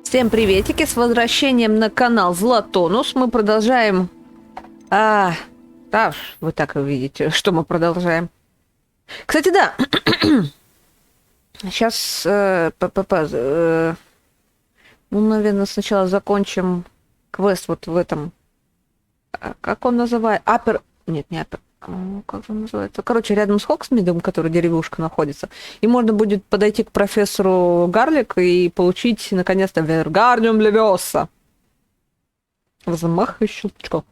Всем приветики, с возвращением на канал Златонус. Мы продолжаем... Да, вы так и видите, что мы продолжаем. Кстати, да. Сейчас... наверное, сначала закончим квест вот в этом... Как он называется? Нет, не Апер... Как он называется? Короче, рядом с Хоксмидом, который деревушка находится. И можно будет подойти к профессору Гарлик и получить, наконец-то, Вергардиум Левиоса. Взмах и щелчок.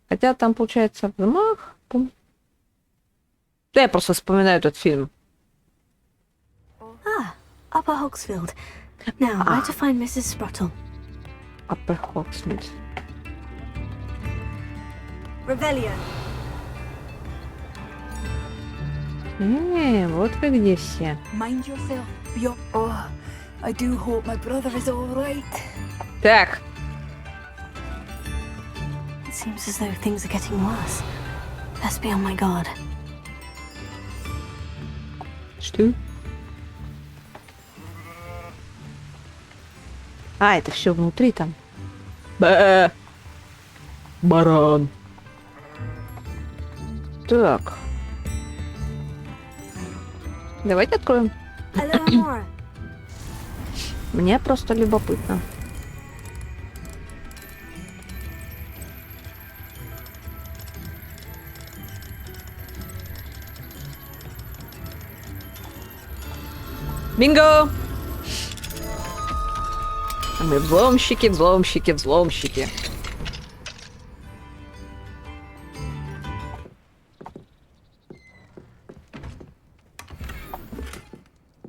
Хотя там, получается, взмах... Да, я просто вспоминаю этот фильм. Upper Hogsfield. Now, where to find Mrs. Sprottle? Upper Hogsmeade. Revelio. Вот вы где все. Mind yourself. Oh, I do hope my brother is all right. Так. It seems as though things are getting worse. Best be on my guard. Что? Это все внутри там. Баран. Так. Давайте откроем. Мне просто любопытно. Бинго! Мы взломщики, взломщики, взломщики.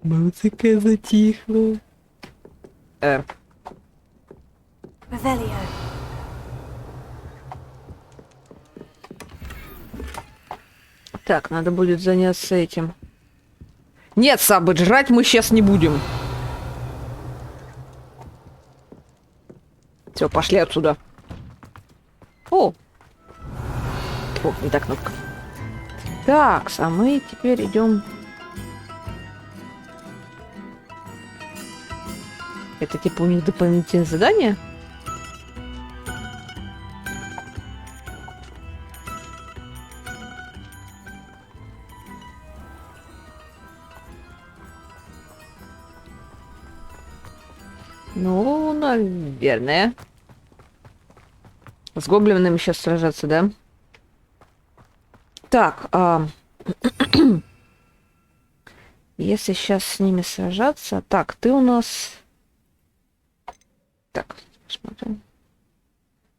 Музыка затихла. Revelio. Так, надо будет заняться этим. Нет, Саббет, жрать мы сейчас не будем. Все, пошли отсюда. О, не та кнопка. Так, а мы теперь идем. Это типа у них дополнительное задание? Ну, наверное. С гоблинами сейчас сражаться, да? Так, если сейчас с ними сражаться... Так, ты у нас... Так, посмотрим.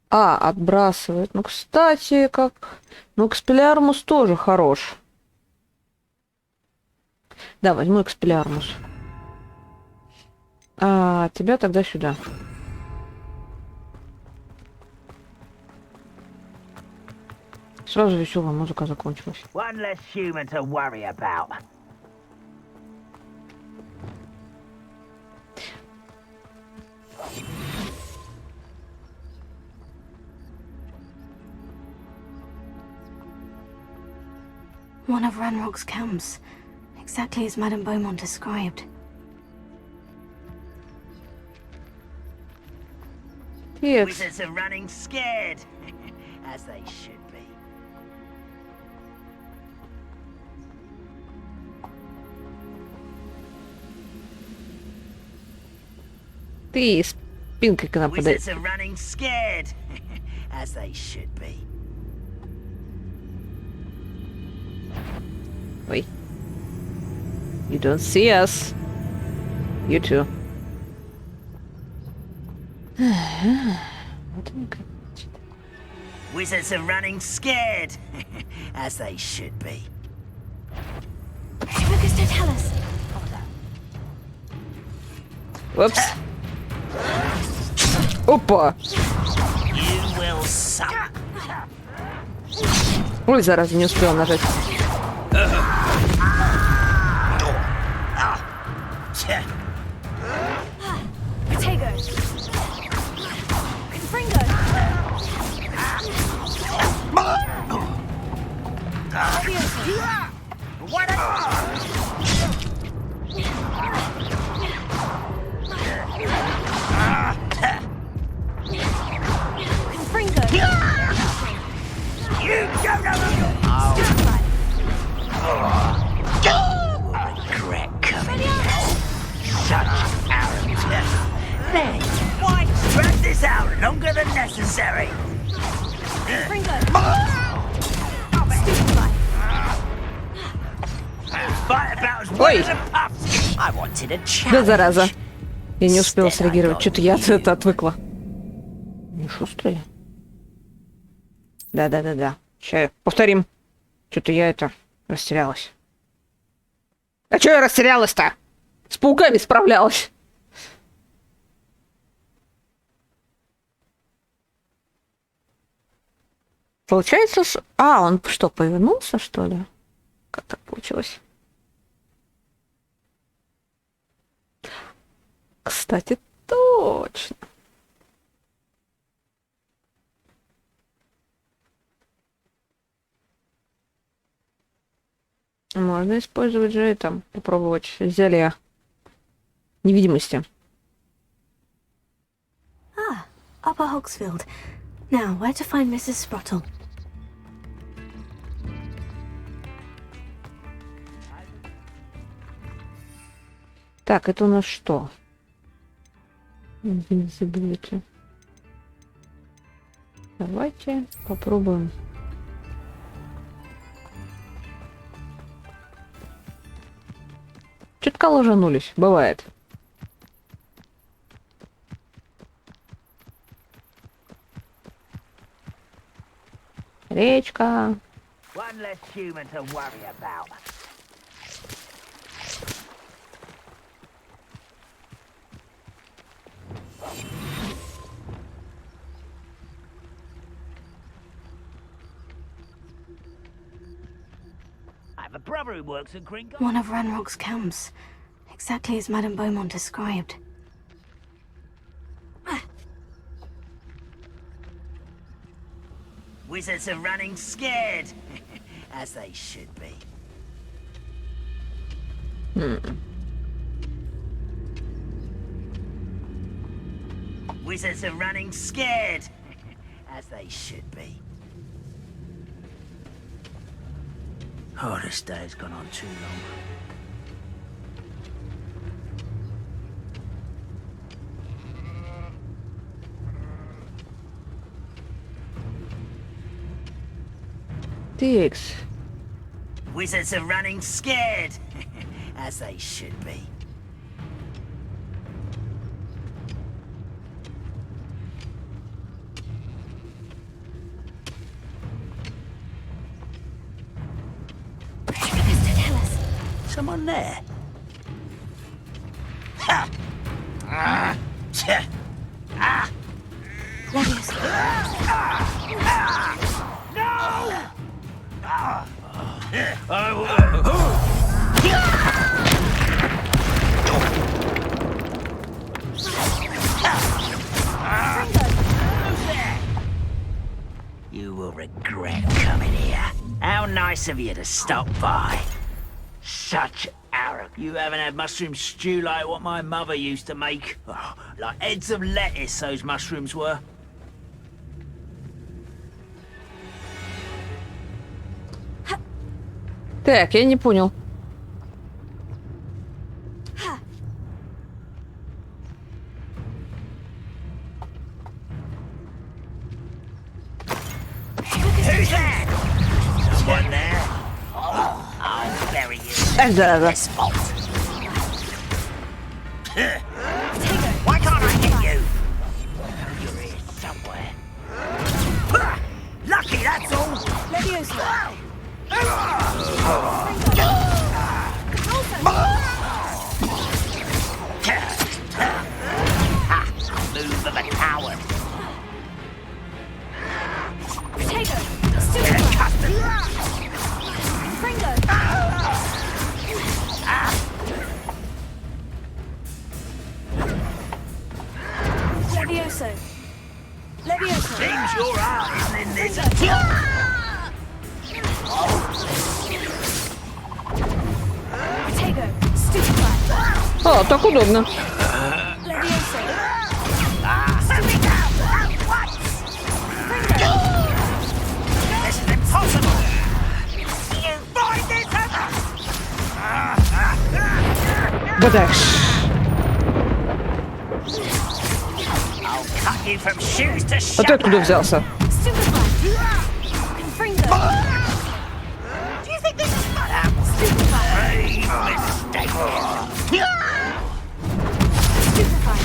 Отбрасывает. Ну, кстати, как... Ну, Экспеллиармус тоже хорош. Да, возьму Экспеллиармус. Тебя тогда сюда. Сразу веселая музыка закончилась. One less human to worry about. One of Ranrock's camps. Exactly as Madame Beaumont described. Yes. Wizards are running scared, as they should be. Ты спинкой к нам подай. Wizards are running scared, as they should be. Ой. You don't see us. You too. Wizards are running scared, as they should be. Focus to tell us. Упс. Опа. You will suck. Ой, зараза, не успел нажать. Protego. Confringo. What? there! Why drag this out longer than necessary? Ringo! Stupid guy. Fight about as Ой. well as a puff. I wanted a Да, challenge. зараза. Я не успела среагировать. Что-то я от этого отвыкла. Не шустрые. Да. Сейчас повторим. Что-то я растерялась. А что я растерялась-то? С пауками справлялась. Получается, он что, повернулся, что ли? Как так получилось? Кстати, точно. Можно использовать же это, попробовать зелье невидимости. Upper Hogsfield. Now, where to find Mrs. Sprottle? Так, это у нас что? Invisibility. Давайте попробуем. Чутка ложанулись, бывает. Речка. One less human to worry about. I have a brother who works at Gringo. One of Ranrock's camps. Exactly as Madame Beaumont described. Wizards are running scared, as they should be. Wizards are running scared, as they should be. Oh, this day's gone on too long. Тикс. Wizards are running scared, as they should be. Someone there? Ha! You will regret coming here. How nice of you to stop by. Such arrogance. You haven't had mushroom stew like what my mother used to make. Oh, like heads of lettuce, those mushrooms were. Так, я не понял. Who's there? Someone there? I'll bury you. Зараза. This fault. Why can't I hit you? You're here somewhere. Lucky, that's all. Move of a coward. Levioso. Seems your heart isn't in this. Potato. Stupid guy. О, так удобно. Levioso. Let me down at once. This is impossible. You find this Бадаш. you from shoes to А ты откуда shovel. взялся? Stupefy! Confringo! Do you think this is fun? Grave mistake. Stupefy!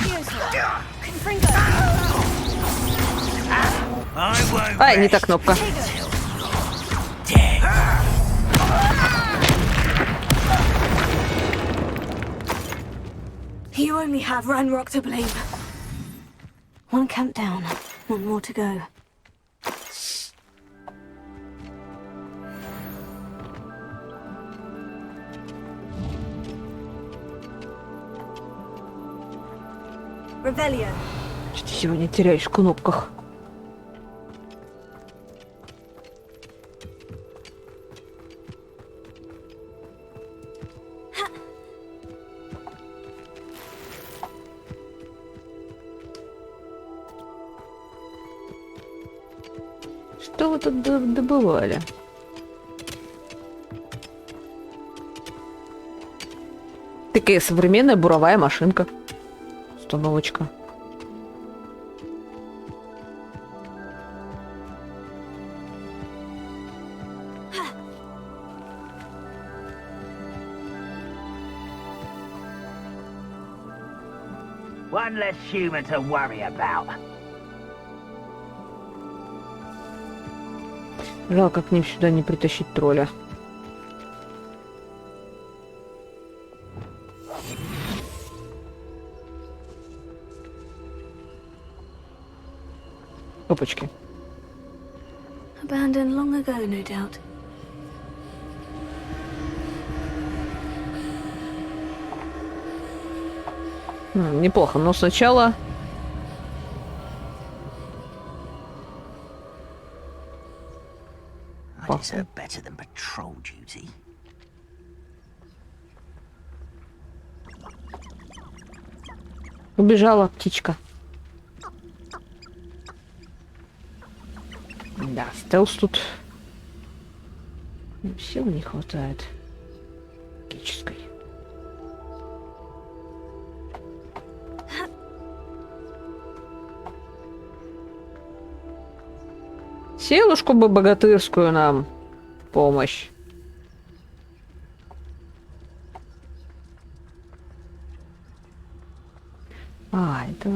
Leviosa! Confringo! I won't Ай, не та rest кнопка. Potato! dead. You only have Ranrock to blame. One camp down, one more to go. Revelio. Что ты сегодня теряешь в кнопках? Что вы тут добывали? Такая современная буровая машинка. Установочка. One less human to worry about. Жалко к ним сюда не притащить тролля. Опачки. Abandoned long ago, no doubt. Неплохо, но сначала... I deserve better than patrol duty. Убежала птичка. Да, стелс тут... Сил не хватает. Магической. Силушку бы богатырскую нам в помощь. А, это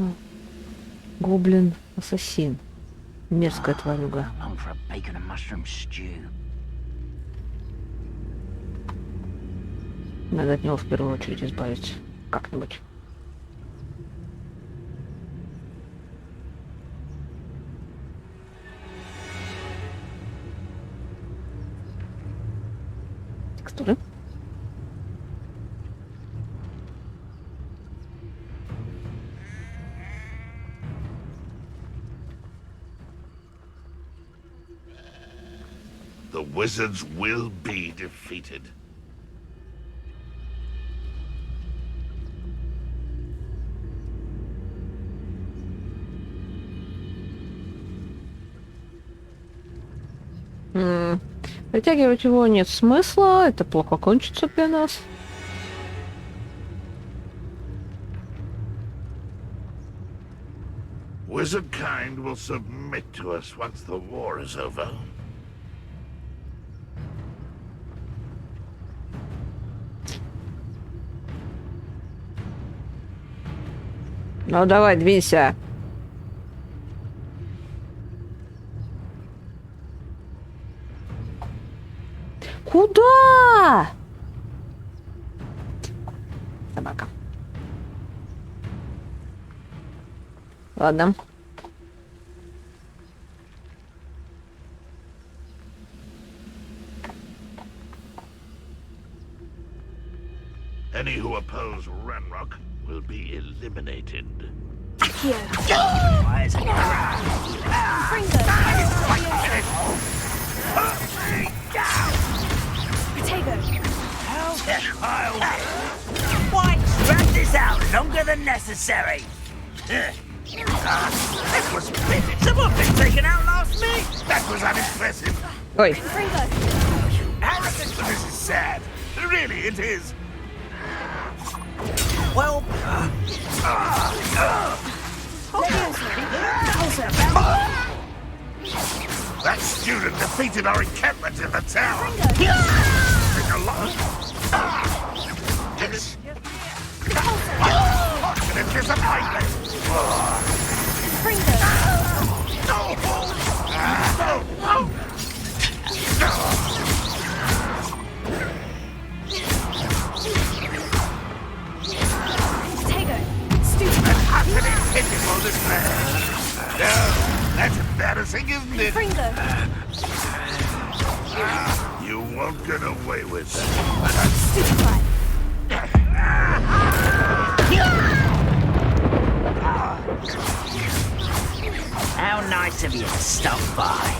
гоблин-ассасин. Мерзкая тварюга. Long for a bacon and mushroom stew. Надо от него в первую очередь избавиться. Как-нибудь. Текстуры. The wizards will be defeated. Притягивать его нет смысла, это плохо кончится для нас. Wizard kind will submit to us once the war is over. Ну давай, двинься. Куда? Собака. Ладно. Any who oppose Ranrock will be eliminated. Here. Why is it Confringo! Potato! Why drag this out longer than necessary? That was big. Someone been taken out last week. That was unimpressive. Ой. Confringo! Arrogant, but this is sad. Really, it is. Well, That student defeated our encampment in the tower. Bring along. It's an disappointment. How can it pitiful this man? No, that's embarrassing, isn't it? You won't get away with that. how nice of you to stop by.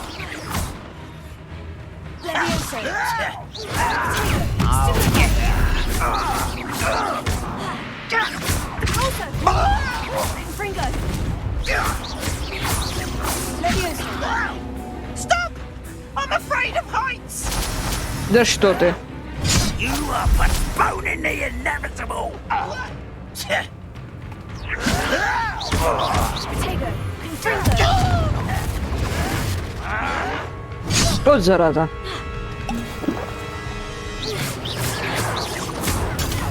I'll get Stop! I'm afraid of heights! Да что ты? You are postponing the inevitable! Вот зараза.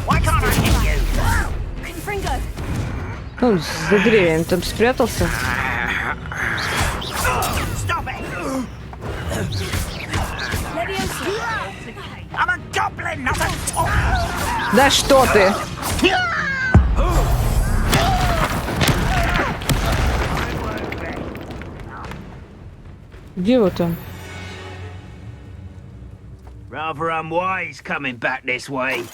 Why can't I hit you? Он за деревьями там спрятался. Stop it! I'm a goblin, not a top! Да что ты? Где вы там? Rather unwise coming back this way.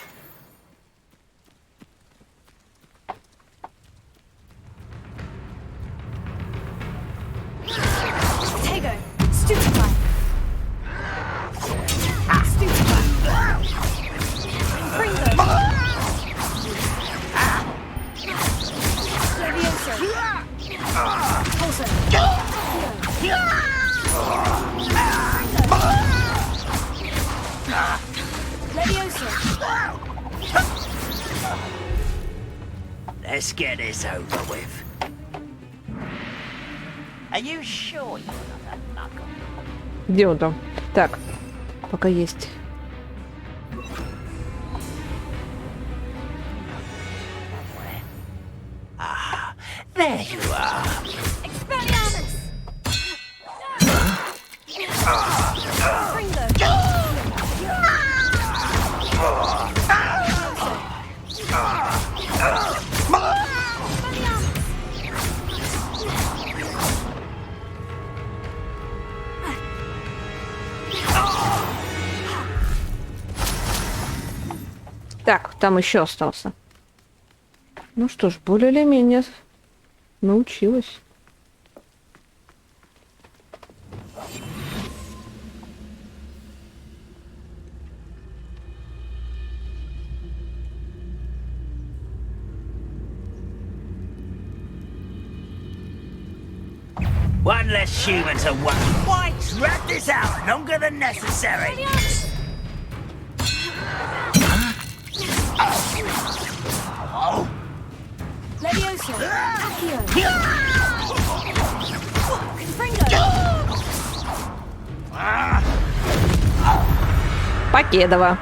Let's get this over with. Are you sure you're not a knuckle? Где он там? Так, пока есть. Ah, there you are. Так, там еще остался. Ну что ж, более или менее научилась. One less human to work. Why drag this out longer than necessary? Покедова.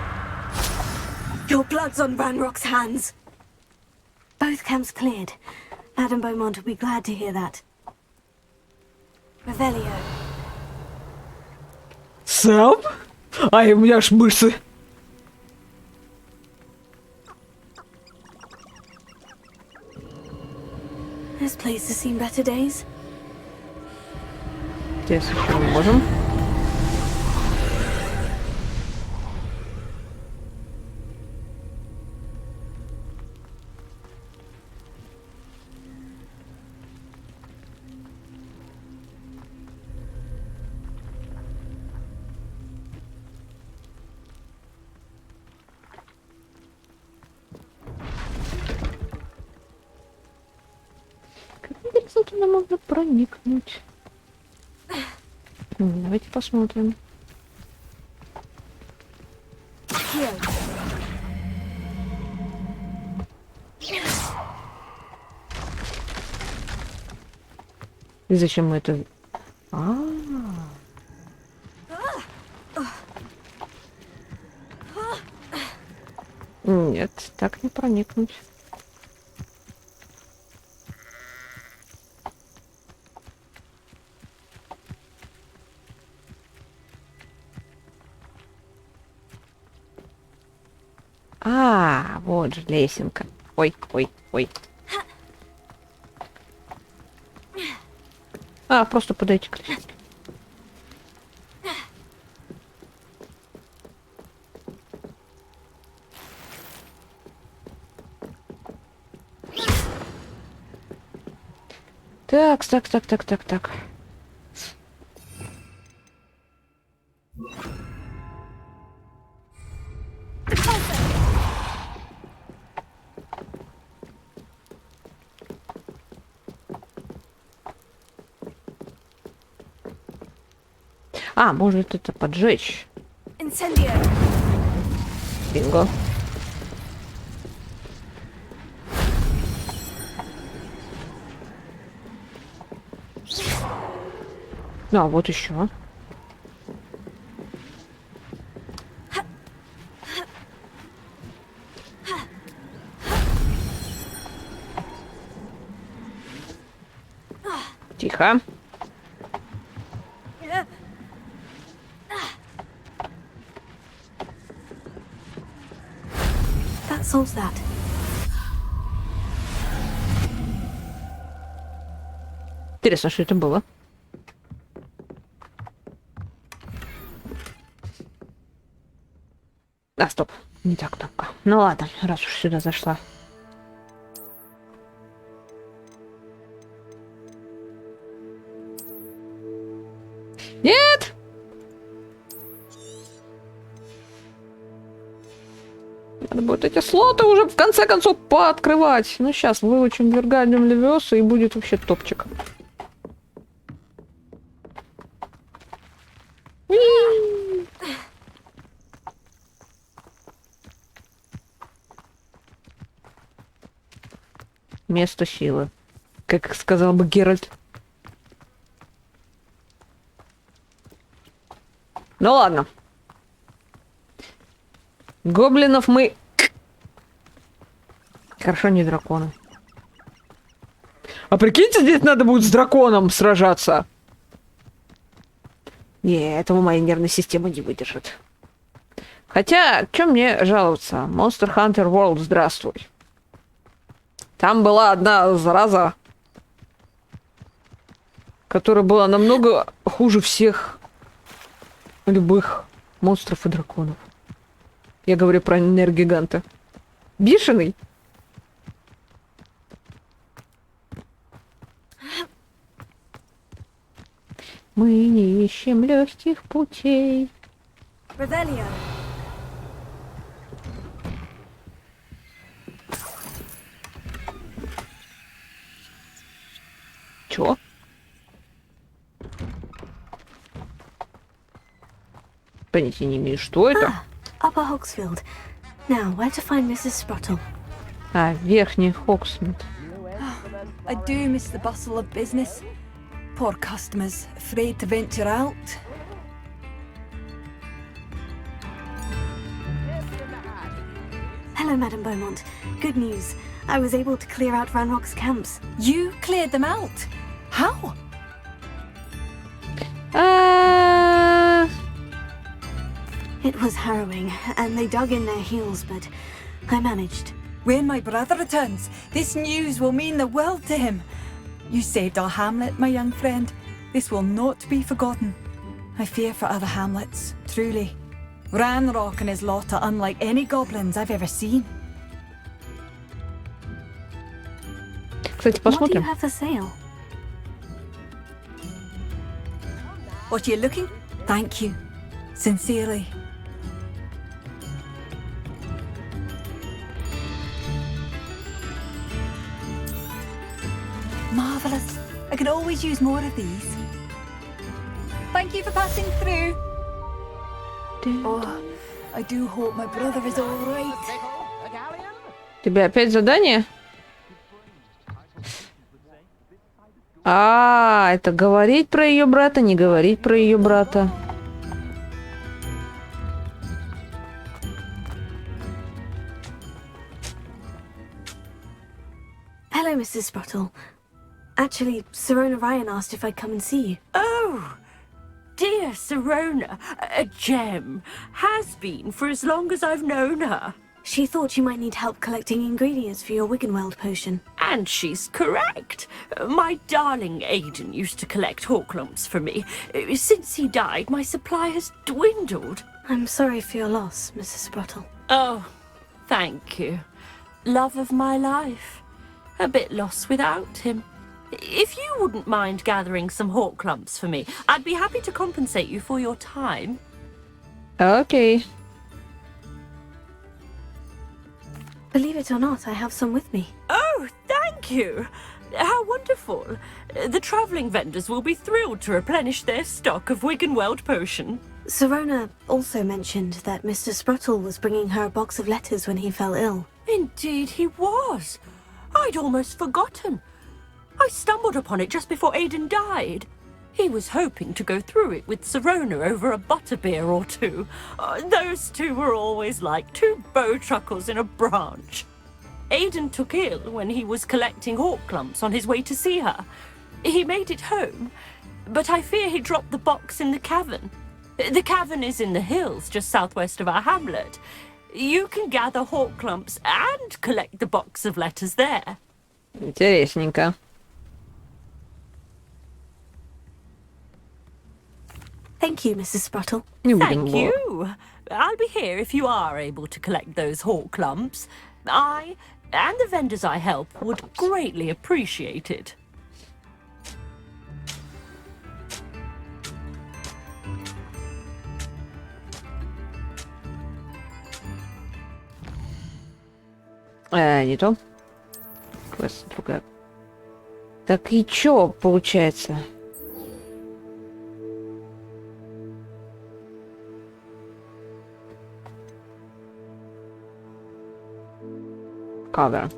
Your blood's on Ranrock's hands. Both camps cleared. Madame Beaumont will be glad to hear that. Revelio. Сам? Ай, у меня аж мышцы. This place has seen better days. Здесь еще мы можем. Как туда можно проникнуть? Давайте посмотрим. И зачем мы это... Нет, так не проникнуть. Вот же лесенка. Ой, ой, ой. Просто подойти к лесенке. Так. Может это поджечь. Incendio. Бинго. Вот еще. Тихо. That solves that. Интересно, что это было? Стоп. Не так кнопка. Ну ладно, раз уж сюда зашла. Нет! Надо будет эти слоты уже в конце концов пооткрывать. Ну, сейчас выучим Вергальдиум Левиоса и будет вообще топчик. Место силы. Как сказал бы Геральт. Ну ладно. Гоблинов мы... Хорошо, не драконы. Прикиньте, здесь надо будет с драконом сражаться. Не, этого моя нервная система не выдержит. Хотя, чем мне жаловаться? Monster Hunter World, здравствуй. Там была одна зараза, которая была намного хуже всех любых монстров и драконов. Я говорю про энергигиганта. Бешеный. Мы не ищем легких путей. Revelio. Чё? Понятия не имею, что это. Upper Hogsfield. Now, where to find Mrs. Sprottle? Верхний Хоксмит. I do miss the bustle of business. Poor customers, afraid to venture out. Hello, Madame Beaumont. Good news. I was able to clear out Ranrock's camps. You cleared them out? How? It was harrowing, and they dug in their heels, but I managed. When my brother returns, this news will mean the world to him. You saved our hamlet, my young friend. This will not be forgotten. I fear for other hamlets, truly. Ranrock and his lot are unlike any goblins I've ever seen. Кстати, What do you посмотрим. have for sale? What are you looking? Thank you. Sincerely. Marvellous. I could always use more of these. Thank you for passing through. Oh, I do hope my brother is all right. Тебе опять задание? А, это говорить про ее брата, не говорить про ее брата. Hello, Mrs. Sprottle. Actually, Sirona Ryan asked if I'd come and see you. Oh, dear Sirona, a gem. Has been for as long as I've known her. She thought you might need help collecting ingredients for your Wiggenweld potion. And she's correct. My darling Aidan used to collect Hawklumps for me. Since he died, my supply has dwindled. I'm sorry for your loss, Mrs. Sprottle. Oh, thank you. Love of my life. A bit lost without him. If you wouldn't mind gathering some Hawklumps for me, I'd be happy to compensate you for your time. Окей. Believe it or not, I have some with me. Oh, thank you. How wonderful. The travelling vendors will be thrilled to replenish their stock of Wiggenweld potion. Sirona also mentioned that Mr. Sprottle was bringing her a box of letters when he fell ill. Indeed he was. I'd almost forgotten. I stumbled upon it just before Aidan died. He was hoping to go through it with Sirona over a butterbeer or two. Those two were always like two bowtruckles in a branch. Aidan took ill when he was collecting Hawklumps on his way to see her. He made it home, but I fear he dropped the box in the cavern. The cavern is in the hills just southwest of our hamlet. You can gather Hawklumps and collect the box of letters there. Интересненько. Thank you, Mrs. Sprottle. Не будем Thank you. I'll be here if you are able to collect those Hawklumps. I and the vendors I help would greatly appreciate it. Не то. Квест другая. Так и чё получается? Кавер.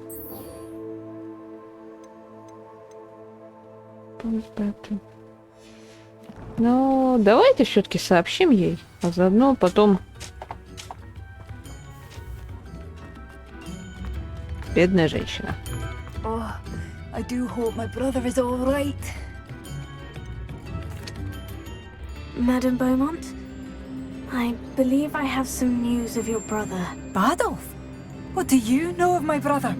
Ну, давайте все-таки сообщим ей, а заодно потом... Бедная женщина. Oh, I do hope my brother is all right. Madame Beaumont, I believe I have some news of your brother. Badolf? What do you know of my brother?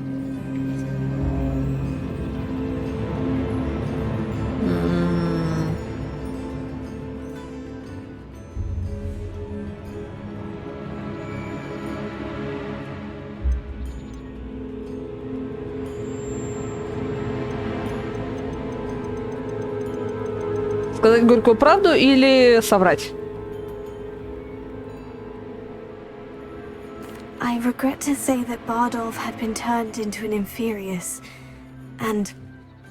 Сказать горькую правду или соврать? I regret to say that Bardolph had been turned into an Inferius, and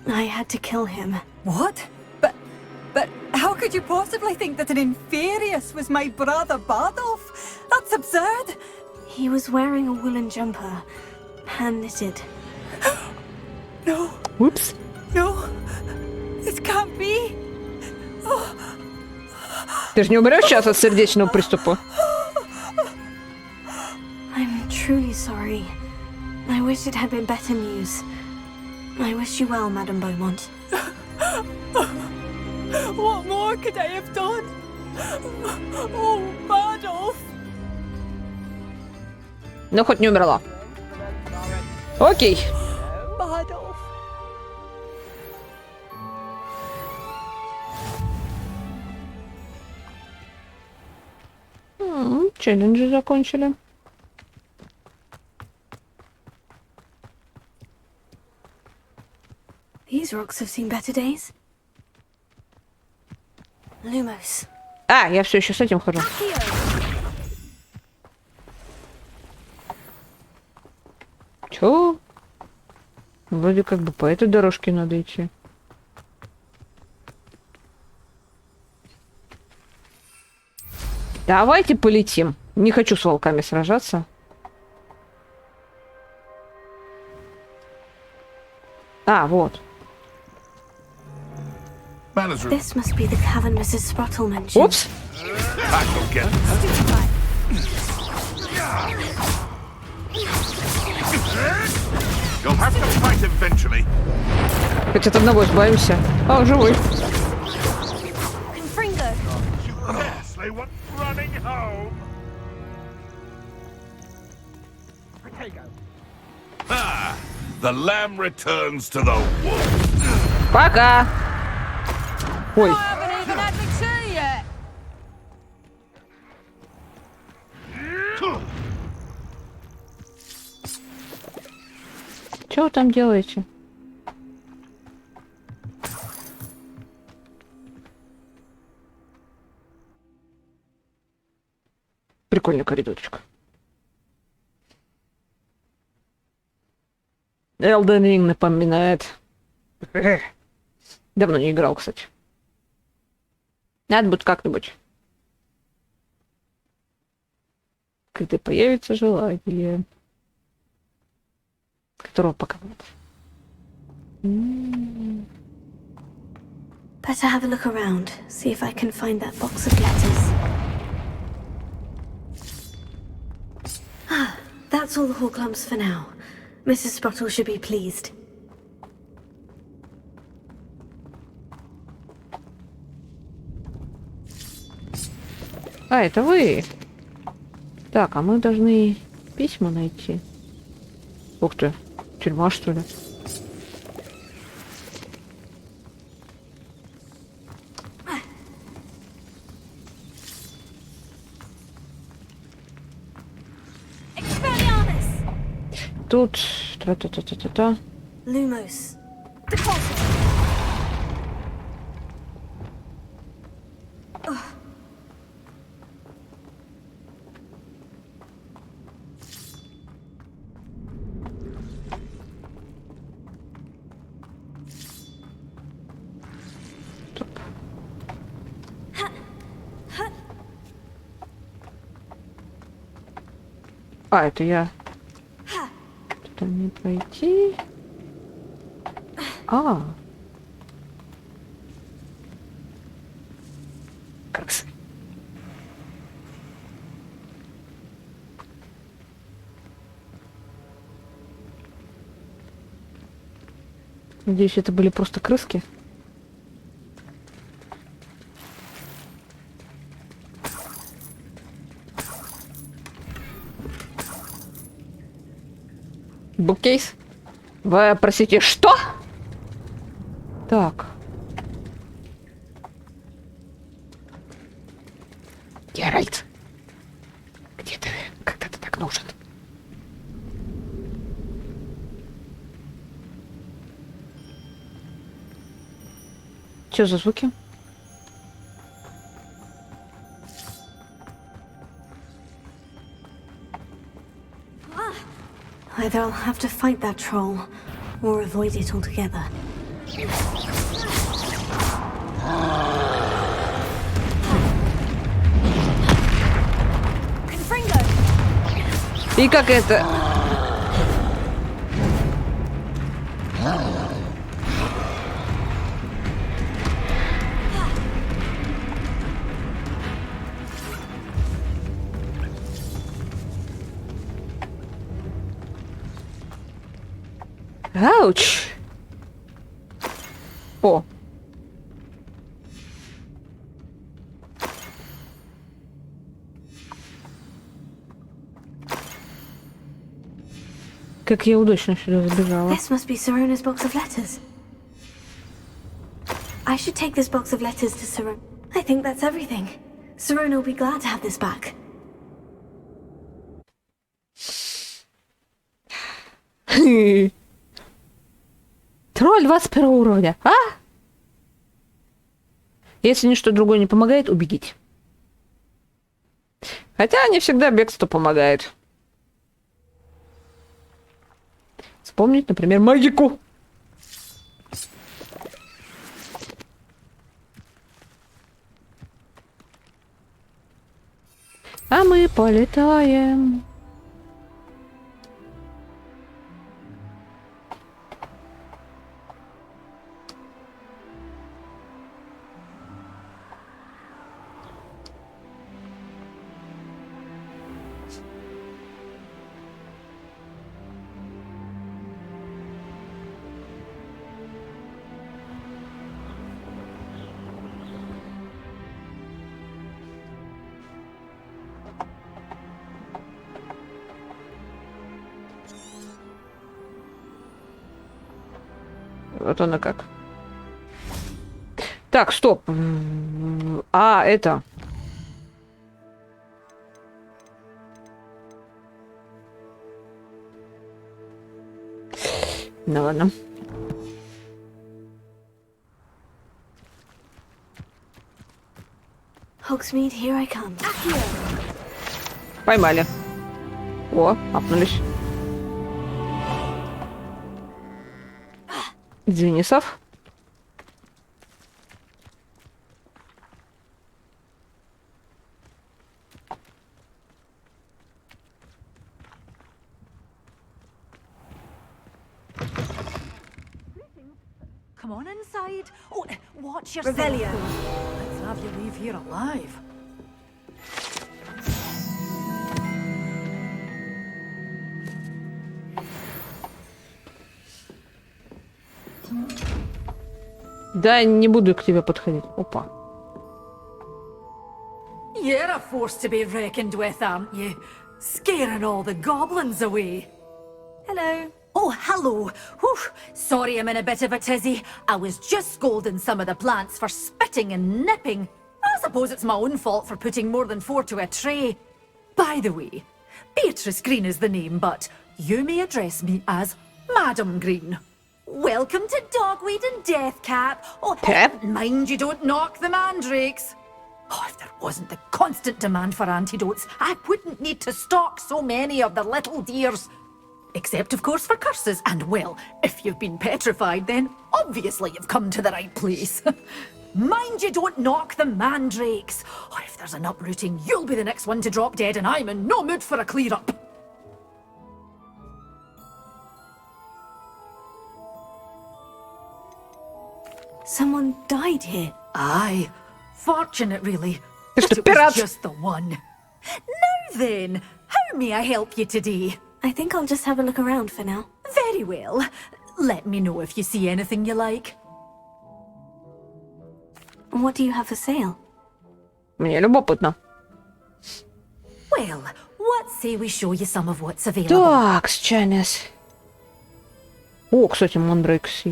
I had to kill him. What? But how could you possibly think that an Inferius was my brother Badolf? That's absurd. He was wearing a woolen jumper, hand-knitted. No, Упс. no, this can't be. Ты же не умрешь сейчас от сердечного приступа? I'm truly sorry. I wish it had been better news. I wish you well, Madame Beaumont. What more could I have done? Oh, Badolf. Ну, хоть не умерла. Окей. Badolf. Челленджи закончили. These rocks have seen better days. Lumos. А, я все еще с этим хожу. Чё? Вроде как бы по этой дорожке надо идти. Давайте полетим. Не хочу с волками сражаться. А, вот. Zlatonus. This must be the cavern Mrs. Sprottle mentioned. Упс. I shall get You'll have to fight eventually. Хоть от одного избавимся. А, он живой. Confringo! Yes, they want running home. Ah, the lamb returns to the wolf. Пока. Ой. Что вы там делаете? Прикольный коридорчик. Elden Ring напоминает. Давно не играл, кстати. Надо будет как-нибудь. Когда появится желание. Которого пока нет. Better have a look around, see if I can find that box of letters. Ah, that's all the Horclumps for now. Mrs. Sprottle should be pleased. А, это вы. Так, а мы должны письма найти. Ух ты, тюрьма, что ли? Expelliarmus! Тут... Тра-та-та-та-та-та. Lumos. Deposit! А, это я. Что-то мне пройти. А. Крысы. Надеюсь, это были просто крыски. Буккейс? Вы, простите, что? Так. Геральт. Где ты? Когда ты так нужен? Что за звуки? Either I'll have to fight that troll, or avoid it altogether. Confringo! И как это? Ауч! О! Как я удачно сюда забежала. This must be Sirona's box of letters. I should take this box of letters to Sirona. I think that's everything. Sirona will be glad to have this back. Тролль 21 уровня, а? Если ничто другое не помогает, убегите. Хотя не всегда бегство помогает. Вспомнить, например, магику. А мы полетаем. Вот она как. Так, стоп. А, это... Ну ладно. Hogsmeade, here I come. Поймали. О, апнулись. Денисов. Come on inside. Oh, watch yourself. Revelio. Let's have you leave here alive. Да, не буду к тебе подходить. Опа. You're a force to be reckoned with, aren't you? Scaring all the goblins away. Hello. Oh, hello. Whew. Sorry I'm in a bit of a tizzy. I was just scolding some of the plants for spitting and nipping. I suppose it's my own fault for putting more than 4 to a tray. By the way, Beatrice Green is the name, but you may address me as Madam Green. Welcome to Dogweed and Deathcap. Oh, Cap? mind you don't knock the mandrakes. Oh, if there wasn't the constant demand for antidotes, I wouldn't need to stock so many of the little dears. Except, of course, for curses. And, well, if you've been petrified, then obviously you've come to the right place. Mind you don't knock the mandrakes. Or if there's an uprooting, you'll be the next one to drop dead, and I'm in no mood for a clear-up. Someone died here. Aye. Fortunate, really. It's But the it was pirates. just the one. Now then, how may I help you today? I think I'll just have a look around for now. Very well. Let me know if you see anything you like. What do you have for sale? Мне любопытно. Well, what say we show you some of what's available? Так, сейчас. О, кстати, Мандрейкс.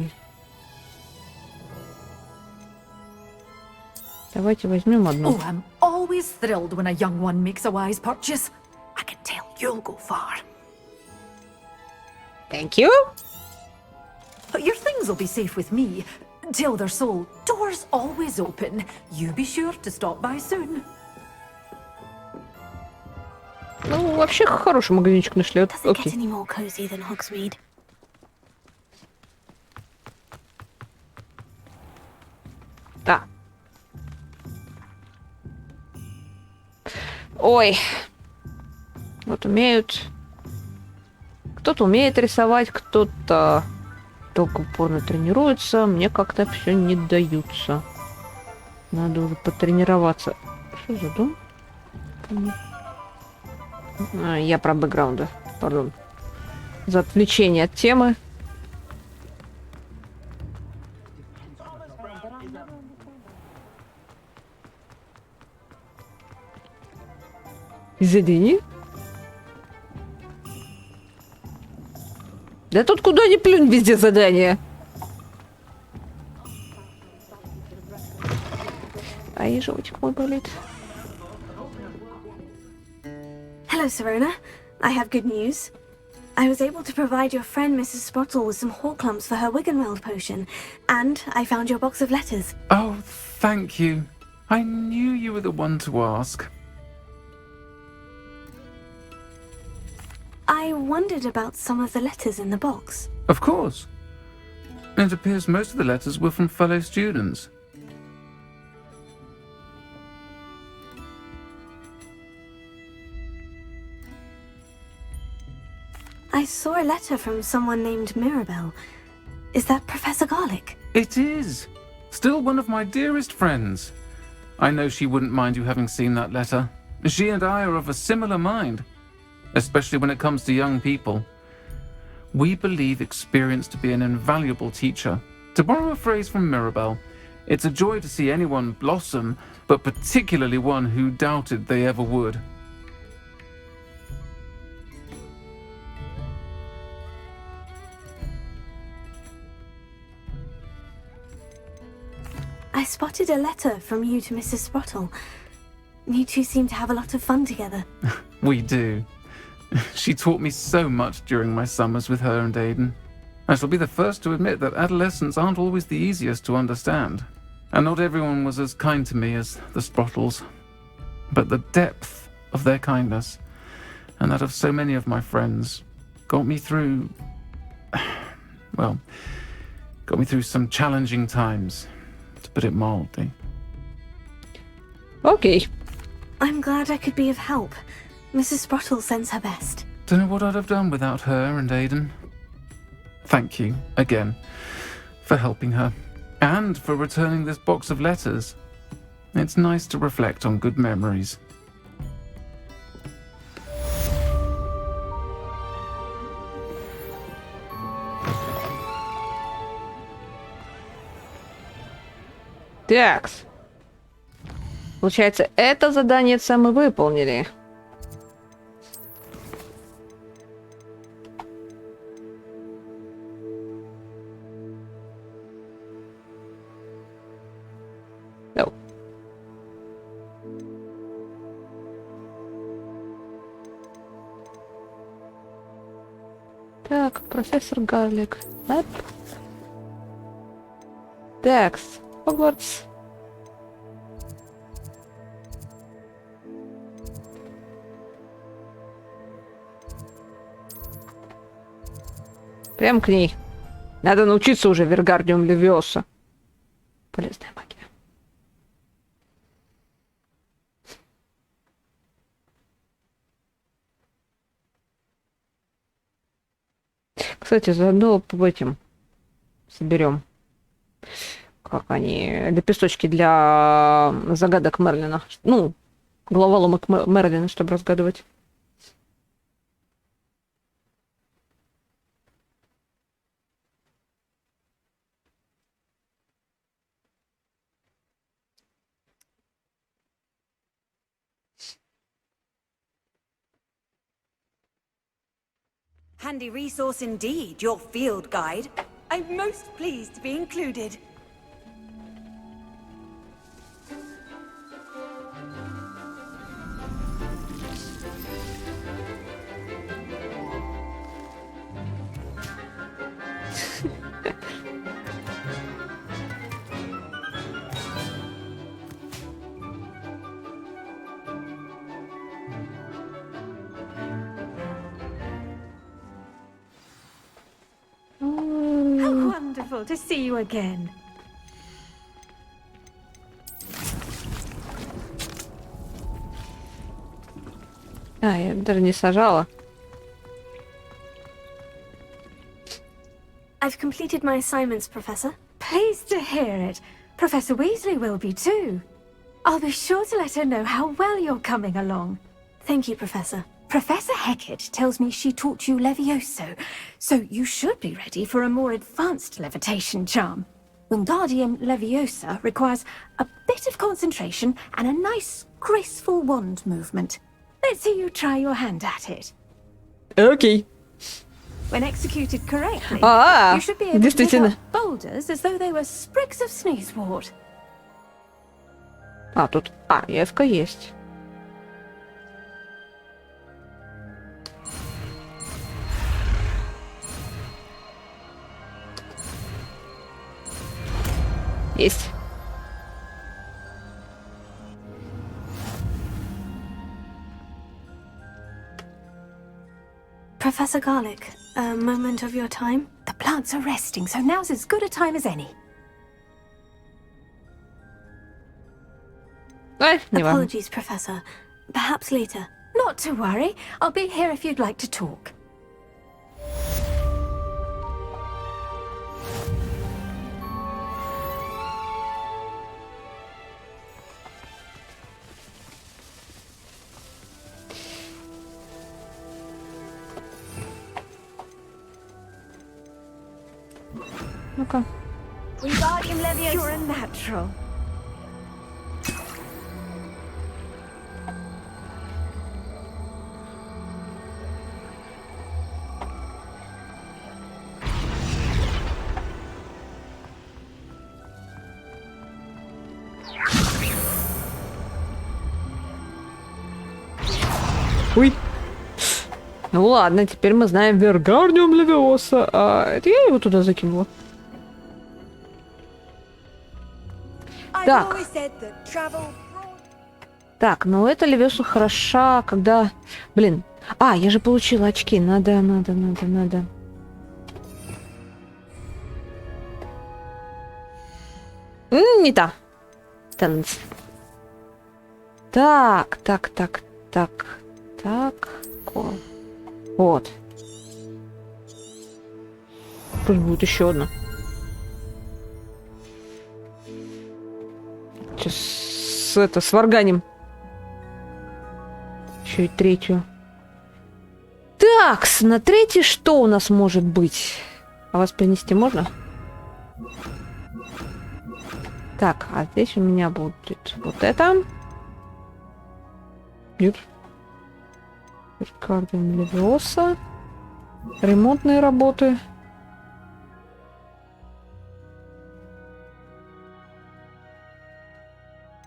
Давайте возьмем одну. Oh, I'm always thrilled when a young one makes a wise purchase. I can tell you'll go far. Thank you. But your things will be safe with me. Till they're sold, doors always open. You be sure to stop by soon. Ну, вообще хороший магазинчик нашли. Does it get Окей. any more cozy than Hogsmeade? Да. Ой. Вот умеют. Кто-то умеет рисовать, кто-то только упорно тренируется. Мне как-то все не даются. Надо уже потренироваться. Что за дом? Я про бэкграунда. Пардон. За отвлечение от темы. Извини. Да тут куда ни плюнь, везде задание. А и животик мой болит. Hello, Serona. I have good news. I was able to provide your friend Mrs. Sprottle with some Horklumps for her Wiggenweld potion, and I found your box of letters. Oh, thank you. I knew you were the one to ask. I wondered about some of the letters in the box. Of course. It appears most of the letters were from fellow students. I saw a letter from someone named Mirabelle. Is that Professor Garlick? It is. Still one of my dearest friends. I know she wouldn't mind you having seen that letter. She and I are of a similar mind, especially when it comes to young people. We believe experience to be an invaluable teacher. To borrow a phrase from Mirabelle, it's a joy to see anyone blossom, but particularly one who doubted they ever would. I spotted a letter from you to Mrs. Sprottle. You two seem to have a lot of fun together. We do. She taught me so much during my summers with her and Aidan. I shall be the first to admit that adolescents aren't always the easiest to understand, and not everyone was as kind to me as the Sprottles. But the depth of their kindness, and that of so many of my friends, got me through some challenging times, to put it mildly. Окей. I'm glad I could be of help. Mrs. Sprottle sends her best. Don't know what I'd have done without her and Aidan. Thank you, again, for helping her, and for returning this box of letters. It's nice to reflect on good memories. Такс. Получается, это задание мы выполнили. Оу. Так, профессор Гарлик. Эп. Такс. Хогвартс. Прям к ней. Надо научиться уже Вергардиум Левиоса. Полезная магия. Кстати, заодно по этим соберем. Как они? Лепесточки для загадок Мерлина. Ну, головоломок Мерлина, чтобы разгадывать. Handy resource indeed, your field guide. I'm most pleased to be included. How wonderful to see you again. А, я даже не сажала. I've completed my assignments, Professor. Pleased to hear it. Professor Weasley will be too. I'll be sure to let her know how well you're coming along. Thank you, Professor. Professor Hecat tells me she taught you Levioso, so you should be ready for a more advanced levitation charm. Wingardium Leviosa requires a bit of concentration and a nice, graceful wand movement. Let's see you try your hand at it. Окей. When executed correctly, А, you should be able to pick действительно. up boulders as though they were sprigs of sneezewort. А, тут... А, Евка есть. Есть. Professor Garlick, a moment of your time? The plants are resting, so now's as good a time as any. Ай, не важно. Apologies, Professor. Perhaps later. Not to worry. I'll be here if you'd like to talk. Ну-ка. Wingardium Leviosa. You're a natural. Ой. Ну ладно, теперь мы знаем Вергарниум Левиоса. А это я его туда закинула. Так. Так, ну эта Левиоса хороша, когда... Блин. А, я же получила очки. Надо. Не та. Танц. Так. Вот. Пусть будет еще одна. Сейчас сварганим. Еще и третью. Так, на третьей что у нас может быть? А вас принести можно? Так, а здесь у меня будет вот это. Нет. Вергарниум Левиоса. Ремонтные работы.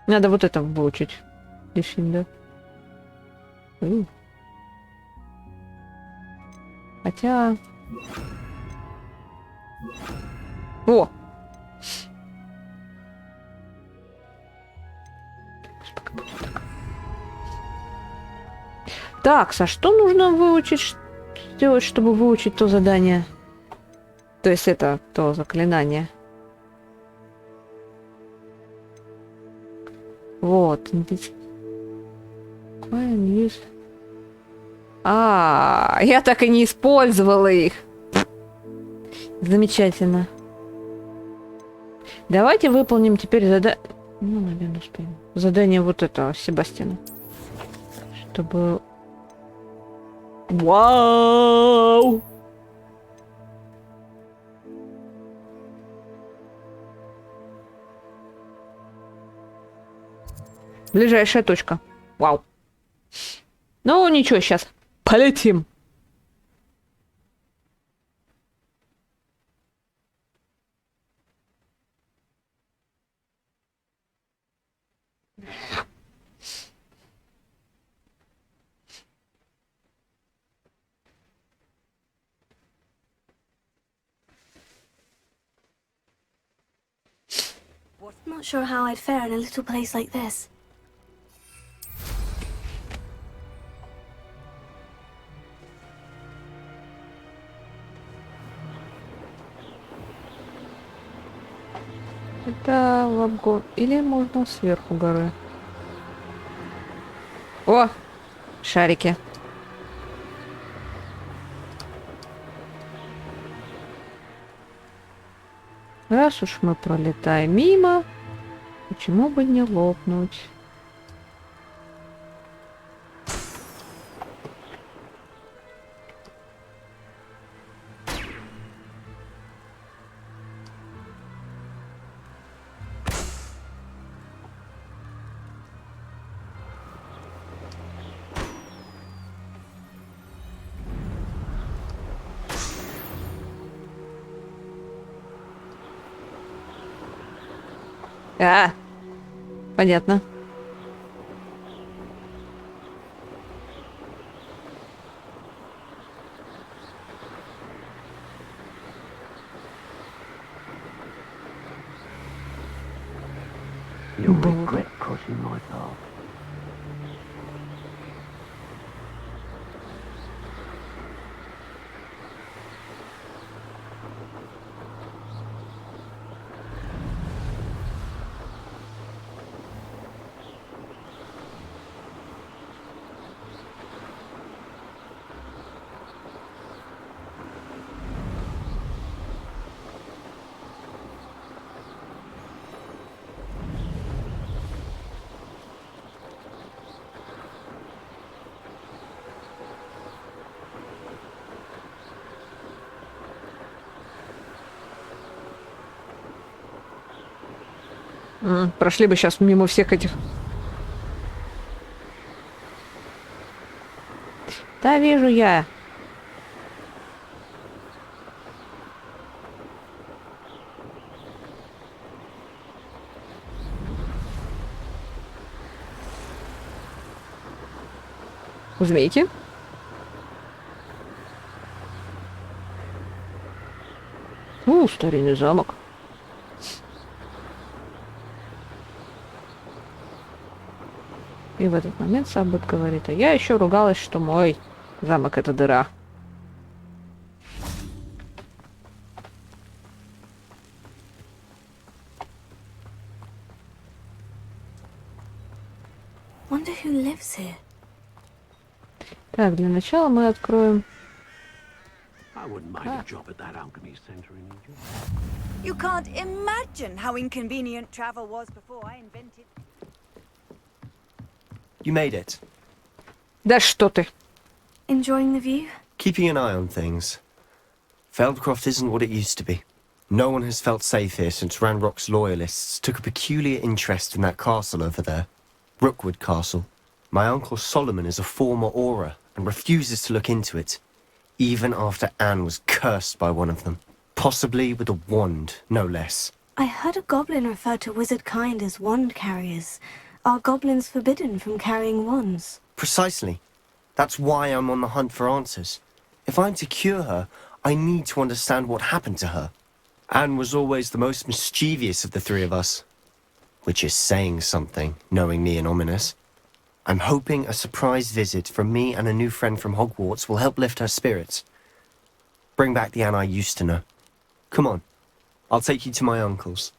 Надо вот это выучить. Дефин, да? Хотя... О! Так, а что нужно выучить, сделать, чтобы выучить то задание? То есть это то заклинание. Вот. Я так и не использовала их. Замечательно. Давайте выполним теперь задание. Ну, наверное, успеем. Задание вот этого Себастьяна. Чтобы... Вау! Ближайшая точка. Вау. Ну, ничего, сейчас полетим. Not sure how I'd fare in a little place like this. Это в обгон. Или можно сверху горы. О! Шарики. Раз уж мы пролетаем мимо, почему бы не лопнуть? Понятно. You'll regret crossing my path. Прошли бы сейчас мимо всех этих. Да, вижу я. У змейки. Старинный замок. И в этот момент Саббат говорит, а я еще ругалась, что мой замок — это дыра. Wonder who lives here. Так, для начала мы откроем... I wouldn't mind a job at that alchemy center in Egypt. You can't imagine how inconvenient travel was before I invented... You made it. Да что ты? Enjoying the view? Keeping an eye on things. Feldcroft isn't what it used to be. No one has felt safe here since Ranrock's loyalists took a peculiar interest in that castle over there. Rookwood Castle. My uncle Solomon is a former Auror and refuses to look into it, even after Anne was cursed by one of them. Possibly with a wand, no less. I heard a goblin refer to wizard kind as wand carriers. Are goblins forbidden from carrying wands? Precisely. That's why I'm on the hunt for answers. If I'm to cure her, I need to understand what happened to her. Anne was always the most mischievous of the three of us. Which is saying something, knowing me and ominous. I'm hoping a surprise visit from me and a new friend from Hogwarts will help lift her spirits. Bring back the Anne I used to know. Come on. I'll take you to my uncle's.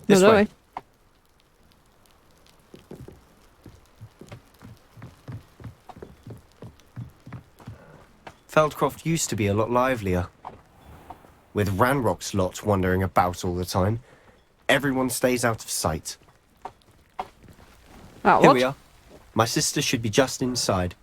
This way. Давай. Feldcroft used to be a lot livelier. With Ranrock's lot wandering about all the time, everyone stays out of sight. А, Here вот. we are. My sister should be just inside.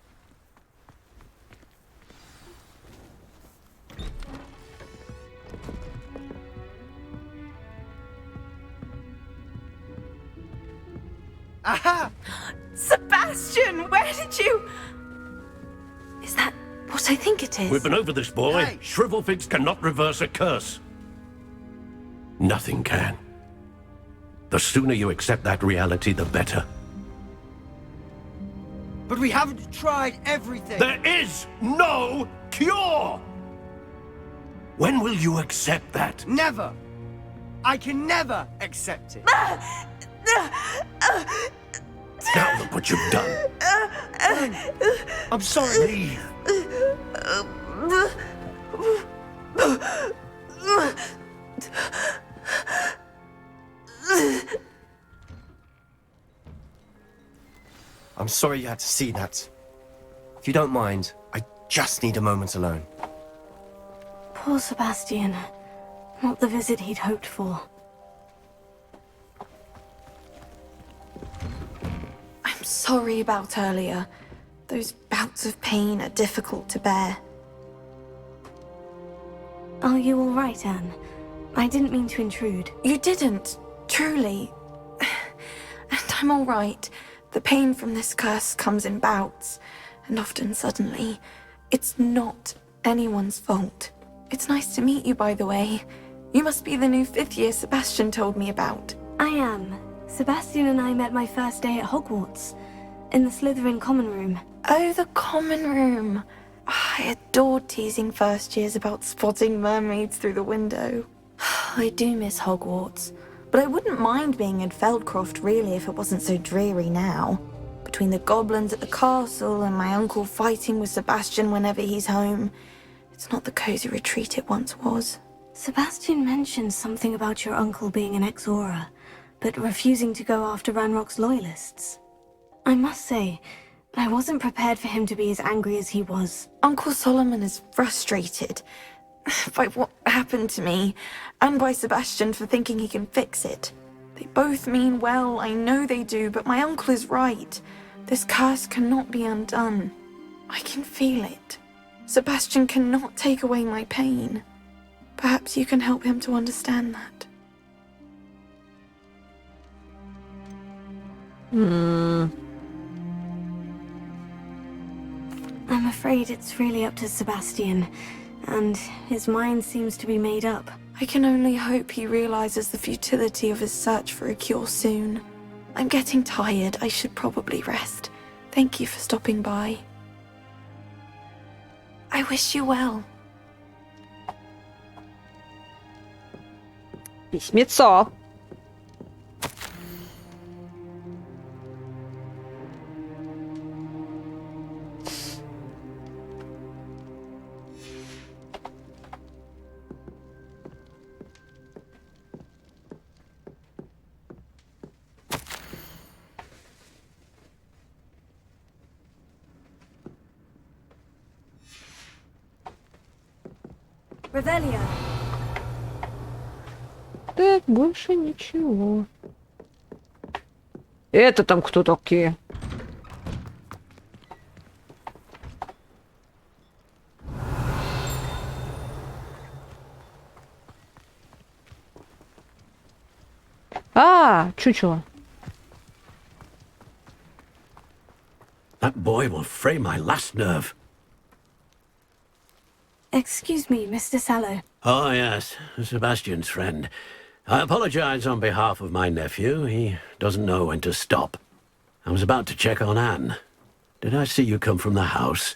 Aha! Sebastian, where did you... Is that what I think it is? We've been over this, boy. Hey. Shrivelfigs cannot reverse a curse. Nothing can. The sooner you accept that reality, the better. But we haven't tried everything. There is no cure! When will you accept that? Never. I can never accept it. Now look what you've done. I'm sorry. Leave. I'm sorry you had to see that. If you don't mind, I just need a moment alone. Poor Sebastian. Not the visit he'd hoped for. I'm sorry about earlier. Those bouts of pain are difficult to bear. Are you all right, Anne? I didn't mean to intrude. You didn't, truly. And I'm all right. The pain from this curse comes in bouts, and often suddenly. It's not anyone's fault. It's nice to meet you, by the way. You must be the new 5th year Sebastian told me about. I am. Sebastian and I met my first day at Hogwarts, in the Slytherin common room. Oh, the common room. I adored teasing first years about spotting mermaids through the window. I do miss Hogwarts, but I wouldn't mind being in Feldcroft really if it wasn't so dreary now. Between the goblins at the castle and my uncle fighting with Sebastian whenever he's home, it's not the cozy retreat it once was. Sebastian mentioned something about your uncle being an ex-Auror, but refusing to go after Ranrock's loyalists. I must say, I wasn't prepared for him to be as angry as he was. Uncle Solomon is frustrated by what happened to me, and by Sebastian for thinking he can fix it. They both mean well, I know they do, but my uncle is right. This curse cannot be undone. I can feel it. Sebastian cannot take away my pain. Perhaps you can help him to understand that. I'm afraid it's really up to Sebastian, and his mind seems to be made up. I can only hope he realizes the futility of his search for a cure soon. I'm getting tired. I should probably rest. Thank you for stopping by. I wish you well. Письмецо. Revelio. Так, больше ничего. Это там кто такие? А, чучело. That boy will fray my last nerve. Excuse me, Mr. Sallow. Oh, yes, Sebastian's friend. I apologize on behalf of my nephew. He doesn't know when to stop. I was about to check on Anne. Did I see you come from the house?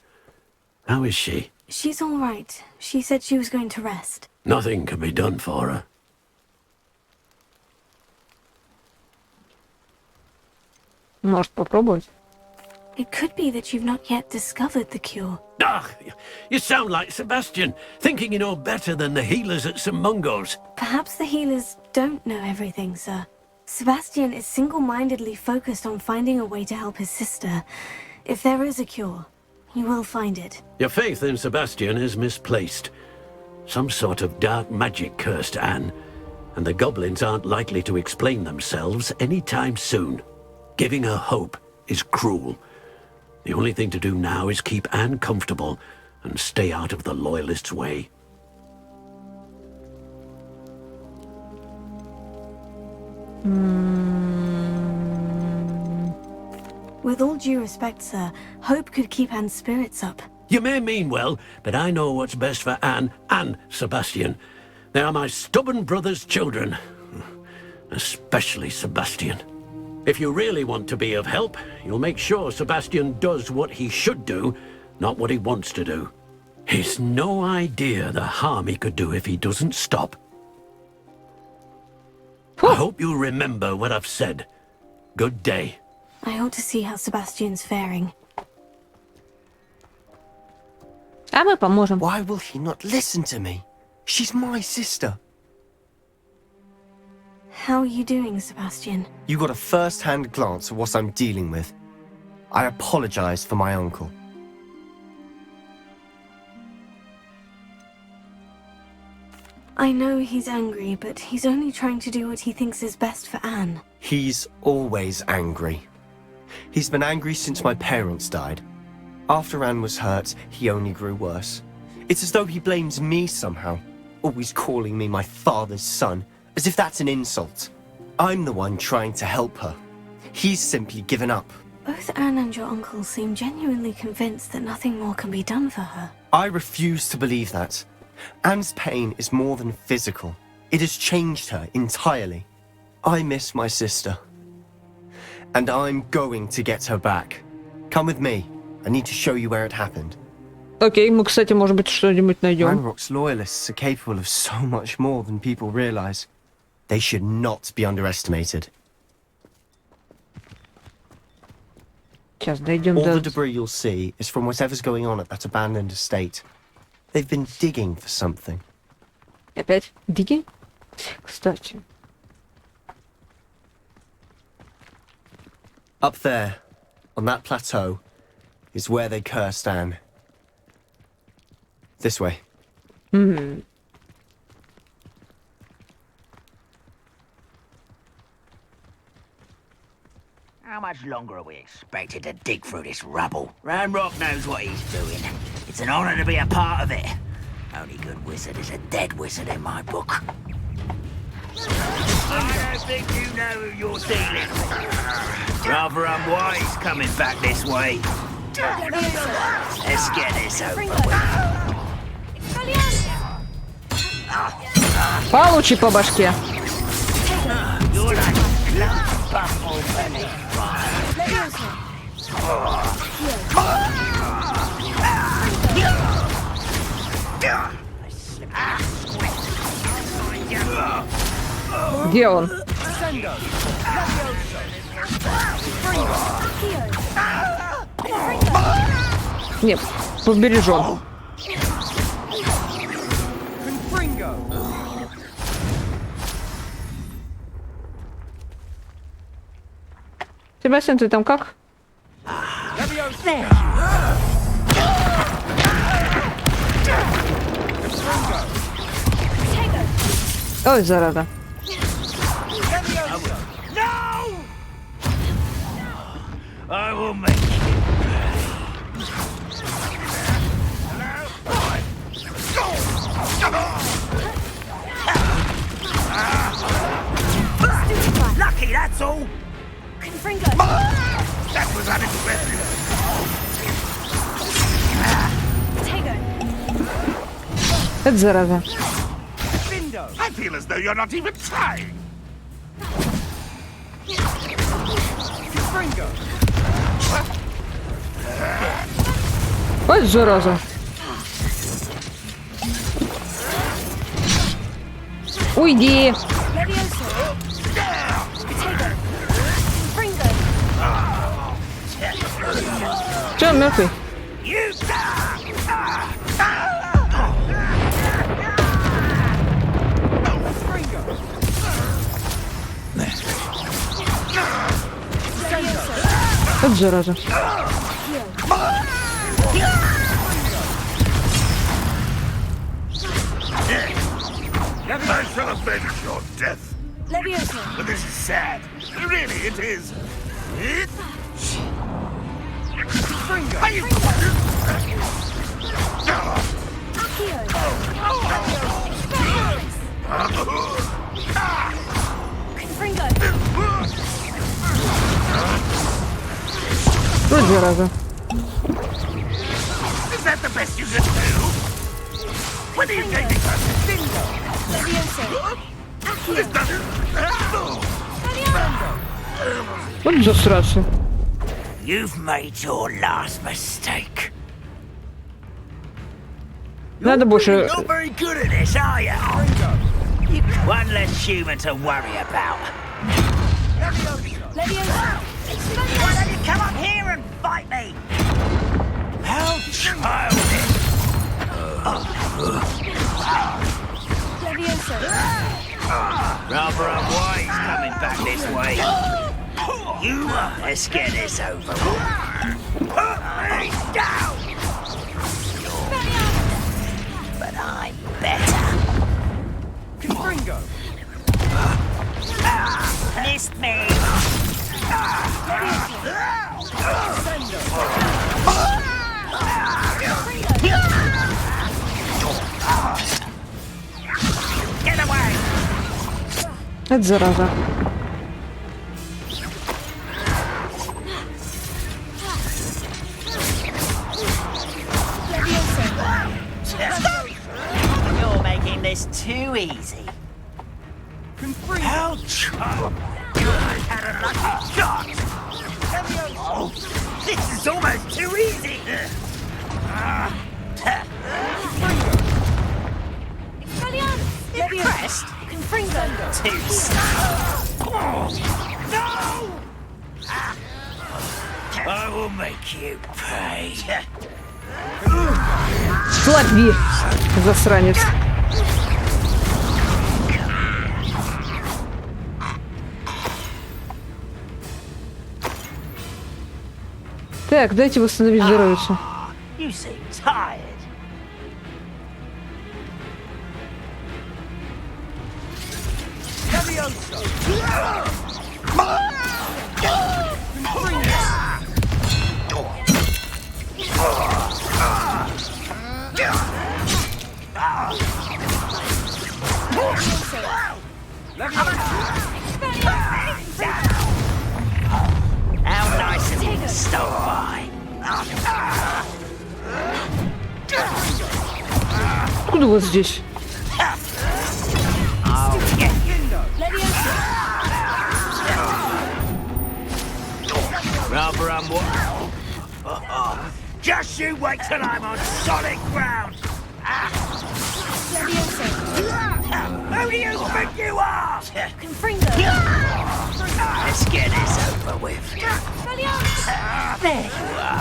How is she? She's all right. She said she was going to rest. Nothing can be done for her. Может попробовать? It could be that you've not yet discovered the cure. Ah, you sound like Sebastian, thinking you know better than the healers at St. Mungo's. Perhaps the healers don't know everything, sir. Sebastian is single-mindedly focused on finding a way to help his sister. If there is a cure, he will find it. Your faith in Sebastian is misplaced. Some sort of dark magic cursed Anne, and the goblins aren't likely to explain themselves anytime soon. Giving her hope is cruel. The only thing to do now is keep Anne comfortable and stay out of the Loyalists' way. With all due respect, sir, hope could keep Anne's spirits up. You may mean well, but I know what's best for Anne and Sebastian. They are my stubborn brother's children. Especially Sebastian. If you really want to be of help, you'll make sure Sebastian does what he should do, not what he wants to do. He's no idea the harm he could do if he doesn't stop. I hope you'll remember what I've said. Good day. I ought to see how Sebastian's faring. А мы поможем. Why will he not listen to me? She's my sister. How are you doing, Sebastian? You got a first-hand glance at what I'm dealing with. I apologize for my uncle. I know he's angry, but he's only trying to do what he thinks is best for Anne. He's always angry. He's been angry since my parents died. After Anne was hurt, he only grew worse. It's as though he blames me somehow, always calling me my father's son, as if that's an insult. I'm the one trying to help her. He's simply given up. Both Anne and your uncle seem genuinely convinced that nothing more can be done for her. I refuse to believe that. Anne's pain is more than physical. It has changed her entirely. I miss my sister. And I'm going to get her back. Come with me. I need to show you where it happened. Окей, мы, кстати, может быть, что-нибудь найдем. Ranrock's loyalists are capable of so much more than people realize. They should not be underestimated. Сейчас дойдем All the до... debris you'll see is from whatever's going on at that abandoned estate. They've been digging for something. Опять диги? Кстати. Up there, on that plateau, is where they cursed Anne. This way. How much longer are we expected to dig through this rubble? Ranrock knows what he's doing. It's an honor to be a part of it. Only good wizard is a dead wizard in my book. I don't think you know who you're dealing with. Rather unwise coming back this way. Let's get this over with. Получи по башке. You're like a buff old Где он? Нет, побережем. Себастьян, ты там как? Ой, зараза. I will make you. Lucky, that's all. Confringo. That was unexpected. Potato. Это зараза. I feel as though you're not even trying. Ой, зараза. Уйди. Че, он мертвый? Вот зараза. I shall avenge your death. Leviosa. But this is sad. Really, it is. Are you... Confringo. Вот зараза. Is that the best you can do? When are you taking us? Leviosa. This doesn't... Вот засраться. You've made your last mistake. Надо больше... Not very good at this, are you? One less human to worry about. Leviosa. Why don't you come up here and fight me? How childish! Leviosa. Rather unwise coming back this way. Let's get this over with. Put me down! But I'm better. Confringo. Missed me. Get away! Это зараза. You're making this too easy. How child! I had a lucky shot! Oh, this is almost too easy! Impressed? Confringo. Too slow! No! I will make you pay. Слави, засранец. Так, дайте восстановить здоровье. You seem tired. How nice of you to stop by. Откуда у вас здесь? I'll get you. Rather Just you wait till I'm on solid ground! Who do you think you are? Confringo! Let's get this over with. There you are.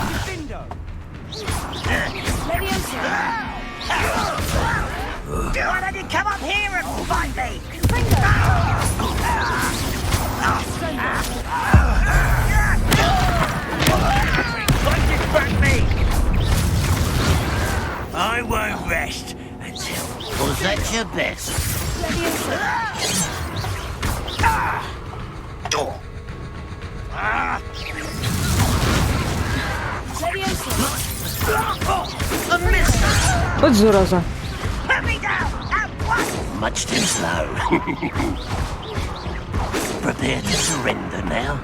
Why don't you come up here and fight me? I won't rest until... Was that your best? Вот зараза. Put me down at once! Much too slow. Prepare to surrender now.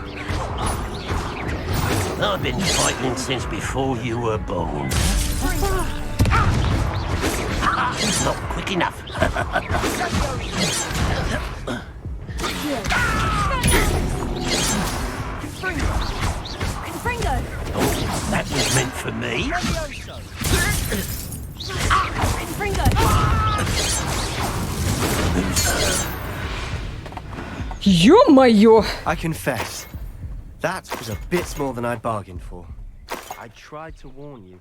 I've been fighting since before you were born. Not quick enough. Confringo! Oh, that was meant for me. Confringo! Ё-моё! I confess, that was a bit more than I bargained for. I tried to warn you.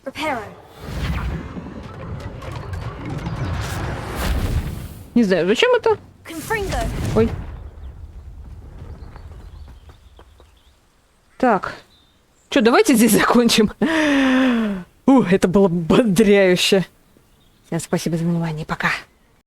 Reparo. Не знаю, зачем это? Confringo. Ой. Так. Что, давайте здесь закончим. Это было бодряюще. Всем спасибо за внимание. Пока.